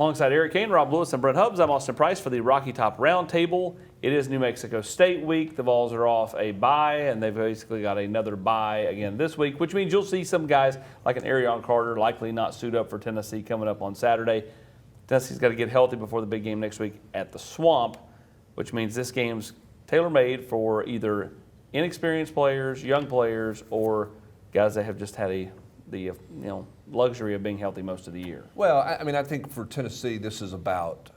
Alongside Eric Kane, Rob Lewis, and Brent Hubbs, I'm Austin Price for the Rocky Top Roundtable. It is New Mexico State week. The Vols are off a bye, and they've basically got another bye again this week, which means you'll see some guys like an Arion Carter likely not suit up for Tennessee coming up on Saturday. Tennessee's got to get healthy before the big game next week at the Swamp, which means this game's tailor-made for either inexperienced players, young players, or guys that have just had the luxury of being healthy most of the year. Well, I think for Tennessee, this is about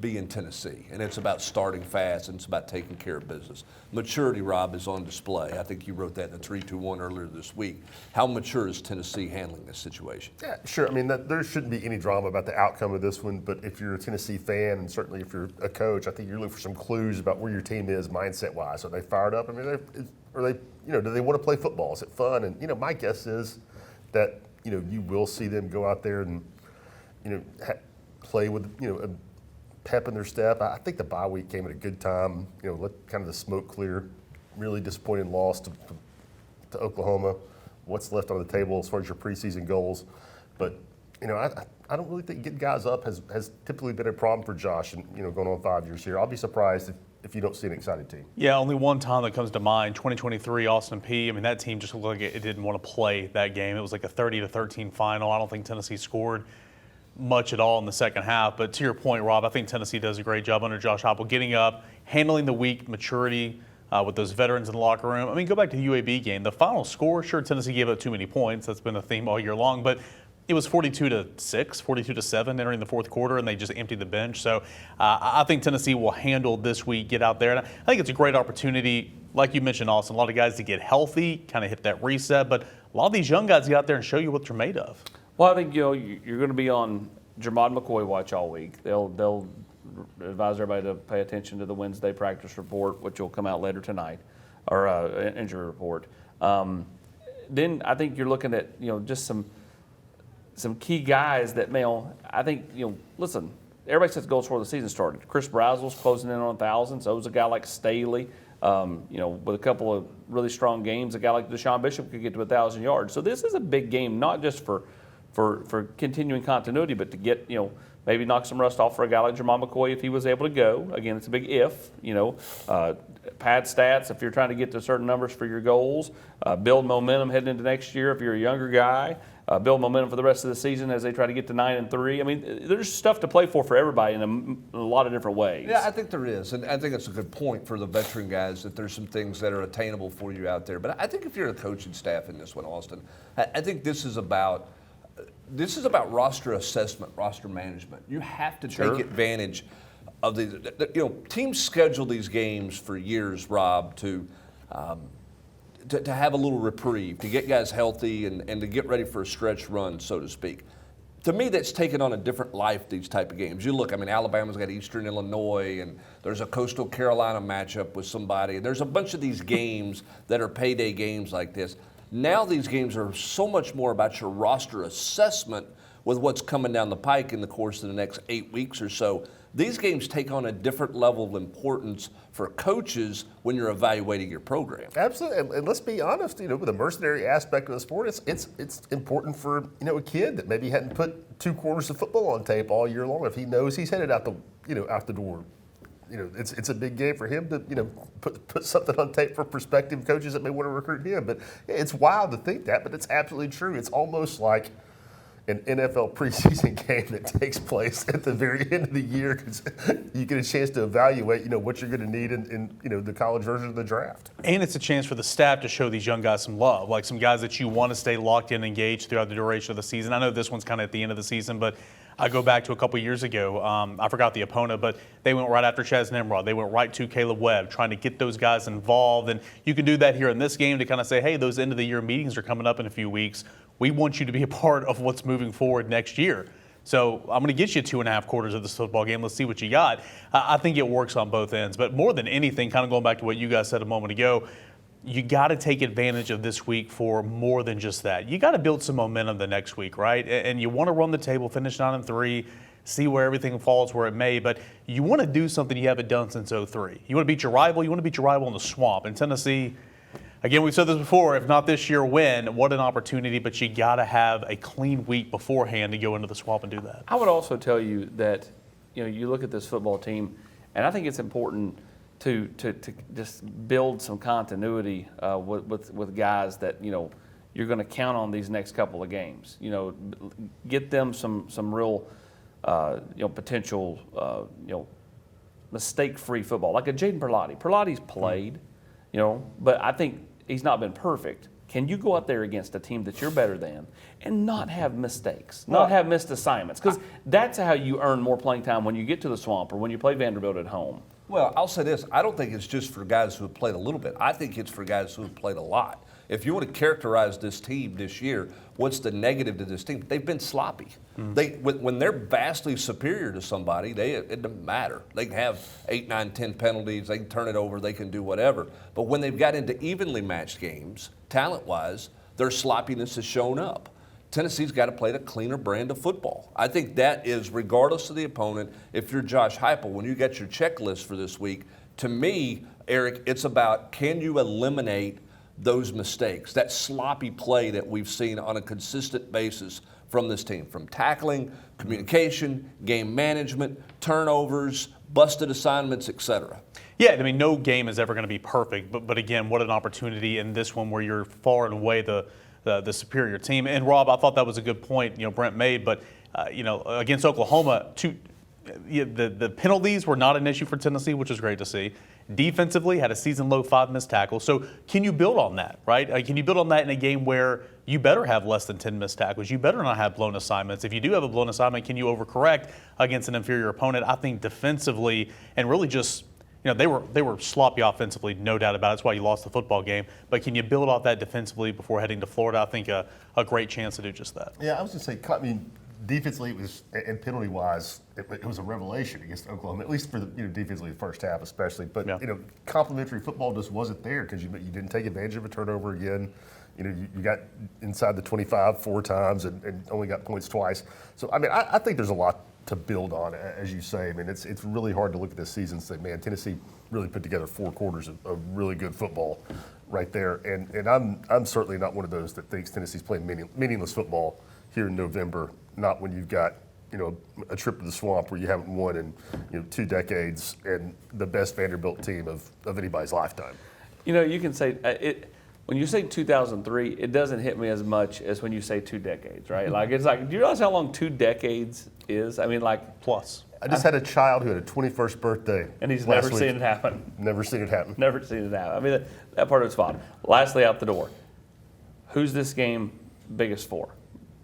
being Tennessee, and it's about starting fast, and it's about taking care of business. Maturity, Rob, is on display. I think you wrote that in the 3-2-1 earlier this week. How mature is Tennessee handling this situation? Yeah, sure. I mean, there shouldn't be any drama about the outcome of this one, but if you're a Tennessee fan, and certainly if you're a coach, I think you're looking for some clues about where your team is mindset-wise. Are they fired up? I mean, do they want to play football? Is it fun? And, my guess is that, you will see them go out there and, play with, a pep in their step. I think the bye week came at a good time. Let kind of the smoke clear. Really disappointing loss to Oklahoma. What's left on the table as far as your preseason goals? But I don't really think getting guys up has typically been a problem for Josh. And going on 5 years here, I'll be surprised if you don't see an excited team. Yeah, only one time that comes to mind, 2023 Austin Peay. I mean, that team just looked like it didn't want to play that game. It was like a 30-13 final. I don't think Tennessee scored much at all in the second half. But to your point, Rob, I think Tennessee does a great job under Josh Heupel getting up, handling the weak maturity with those veterans in the locker room. I mean, go back to the UAB game. The final score, sure, Tennessee gave up too many points. That's been a theme all year long. But it was 42-6, 42-7 entering the fourth quarter, and they just emptied the bench. So I think Tennessee will handle this week, get out there. And I think it's a great opportunity, like you mentioned, Austin, a lot of guys to get healthy, kind of hit that reset. But a lot of these young guys get out there and show you what they're made of. Well, I think you're going to be on Jermod McCoy watch all week. They'll advise everybody to pay attention to the Wednesday practice report, which will come out later tonight, or injury report. Then I think you're looking at just some key guys that I think listen. Everybody sets goals before the season started. Chris Brazel's closing in on 1,000. So is a guy like Staley. With a couple of really strong games, a guy like Deshaun Bishop could get to 1,000 yards. So this is a big game, not just for continuing continuity, but to get, maybe knock some rust off for a guy like Jermod McCoy if he was able to go. Again, it's a big if, pad stats if you're trying to get to certain numbers for your goals, build momentum heading into next year if you're a younger guy, build momentum for the rest of the season as they try to get to 9-3. I mean, there's stuff to play for everybody in a lot of different ways. Yeah, I think there is, and I think it's a good point for the veteran guys that there's some things that are attainable for you out there. But I think if you're a coaching staff in this one, Austin, I think this is about roster assessment, roster management. You have to take advantage of teams schedule these games for years, Rob, to have a little reprieve, to get guys healthy and to get ready for a stretch run, so to speak. To me, that's taken on a different life, these type of games. You look, Alabama's got Eastern Illinois, and there's a Coastal Carolina matchup with somebody. There's a bunch of these games that are payday games like this. Now these games are so much more about your roster assessment with what's coming down the pike in the course of the next 8 weeks or so. These games take on a different level of importance for coaches when you're evaluating your program. Absolutely, and let's be honest. With the mercenary aspect of the sport, it's important for a kid that maybe hadn't put 2 quarters of football on tape all year long. If he knows he's headed out the door, it's a big game for him to put something on tape for prospective coaches that may want to recruit him. But it's wild to think that, but it's absolutely true. It's almost like an NFL preseason game that takes place at the very end of the year because you get a chance to evaluate, what you're going to need in the college version of the draft. And it's a chance for the staff to show these young guys some love, like some guys that you want to stay locked in and engaged throughout the duration of the season. I know this one's kind of at the end of the season, but I go back to a couple years ago. I forgot the opponent, but they went right after Chaz Nimrod. They went right to Caleb Webb, trying to get those guys involved. And you can do that here in this game to kind of say, hey, those end-of-the-year meetings are coming up in a few weeks. We want you to be a part of what's moving forward next year. So I'm going to get you 2.5 quarters of this football game. Let's see what you got. I think it works on both ends. But more than anything, kind of going back to what you guys said a moment ago, you got to take advantage of this week for more than just that. You got to build some momentum the next week, right? And you want to run the table, finish 9-3, see where everything falls where it may. But you want to do something you haven't done since 2003. You want to beat your rival. You want to beat your rival in the Swamp. In Tennessee, Again, we've said this before, if not this year, when? What an opportunity, but you got to have a clean week beforehand to go into the swamp and do that. I would also tell you that, you look at this football team, and I think it's important to just build some continuity with guys that, you're going to count on these next couple of games. Get them some real, potential, mistake-free football, like a Jaden Perlotti. Perlotti's played, but I think he's not been perfect. Can you go out there against a team that you're better than and not have mistakes, not have missed assignments? Because that's how you earn more playing time when you get to the swamp or when you play Vanderbilt at home. Well, I'll say this. I don't think it's just for guys who have played a little bit. I think it's for guys who have played a lot. If you want to characterize this team this year, what's the negative to this team? They've been sloppy. When they're vastly superior to somebody, it doesn't matter. They can have 8, 9, 10 penalties. They can turn it over. They can do whatever. But when they've got into evenly matched games, talent-wise, their sloppiness has shown up. Tennessee's got to play a cleaner brand of football. I think that is, regardless of the opponent, if you're Josh Heupel, when you get your checklist for this week, to me, Eric, it's about can you eliminate those mistakes, that sloppy play that we've seen on a consistent basis from this team, from tackling, communication, game management, turnovers, busted assignments, etc. Yeah, I mean, no game is ever going to be perfect, but again, what an opportunity in this one where you're far and away the superior team. And Rob, I thought that was a good point, Brent made, but against Oklahoma, the penalties were not an issue for Tennessee, which is great to see. Defensively, had a season-low 5 missed tackles. So can you build on that, right? Can you build on that in a game where you better have less than 10 missed tackles? You better not have blown assignments. If you do have a blown assignment, can you overcorrect against an inferior opponent? I think defensively and really just they were sloppy offensively, no doubt about it. That's why you lost the football game. But can you build off that defensively before heading to Florida? I think a great chance to do just that. Yeah, I was going to say, defensively, it was, and penalty-wise, it was a revelation against Oklahoma, at least for the defensively the first half especially. But complimentary football just wasn't there because you didn't take advantage of a turnover again. You got inside the 25 4 times and only got points twice. So I think there's a lot to build on, as you say. It's really hard to look at this season and say, man, Tennessee really put together 4 quarters of really good football right there. And I'm certainly not one of those that thinks Tennessee's playing meaningless football here in November. Not when you've got a trip to the swamp where you haven't won in 2 decades and the best Vanderbilt team of anybody's lifetime. You can say it. When you say 2003, it doesn't hit me as much as when you say 2 decades, right? Like it's like, do you realize how long 2 decades is? Plus. I just had a child who had a 21st birthday, and he's last never week. seen it happen. Never seen it happen. Never seen it happen. That part of it's fine. Lastly, out the door, who's this game biggest for?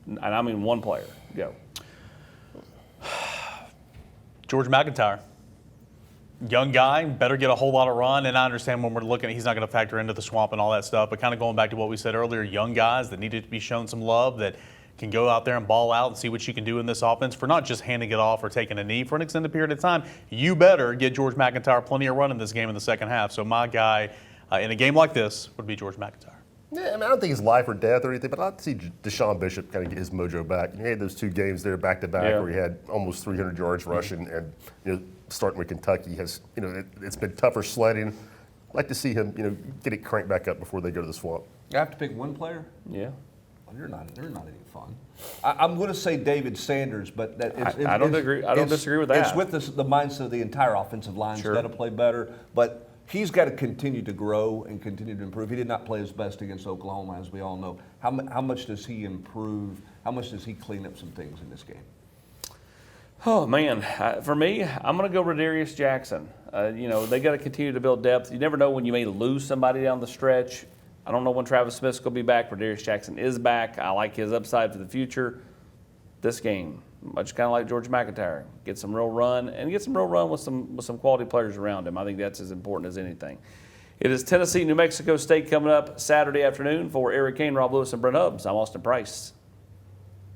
And I mean one player. Go. George McIntyre. Young guy, better get a whole lot of run. And I understand when we're looking at, he's not going to factor into the swamp and all that stuff. But kind of going back to what we said earlier, young guys that needed to be shown some love, that can go out there and ball out and see what you can do in this offense for not just handing it off or taking a knee for an extended period of time. You better get George McIntyre plenty of run in this game in the second half. So my guy in a game like this would be George McIntyre. Yeah, I don't think it's life or death or anything, but I'd see Deshaun Bishop kind of get his mojo back. He had those 2 games there back-to-back where he had almost 300 yards rushing, and starting with Kentucky has it's been tougher sledding. I'd like to see him get it cranked back up before they go to the swamp. You have to pick one player? Yeah. Well, they're not any fun. I'm going to say David Sanders, but I don't agree. I don't disagree with that. It's with the mindset of the entire offensive line's got to play better, but he's got to continue to grow and continue to improve. He did not play his best against Oklahoma, as we all know. How much does he improve? How much does he clean up some things in this game? Oh, man. For me, I'm going to go Rodarius Jackson. They got to continue to build depth. You never know when you may lose somebody down the stretch. I don't know when Travis Smith's going to be back. Rodarius Jackson is back. I like his upside for the future. This game, much kind of like George McIntyre, get some real run and get some real run with some quality players around him. I think that's as important as anything. It is Tennessee, New Mexico State coming up Saturday afternoon. For Eric Kane, Rob Lewis, and Brent Hubbs, I'm Austin Price.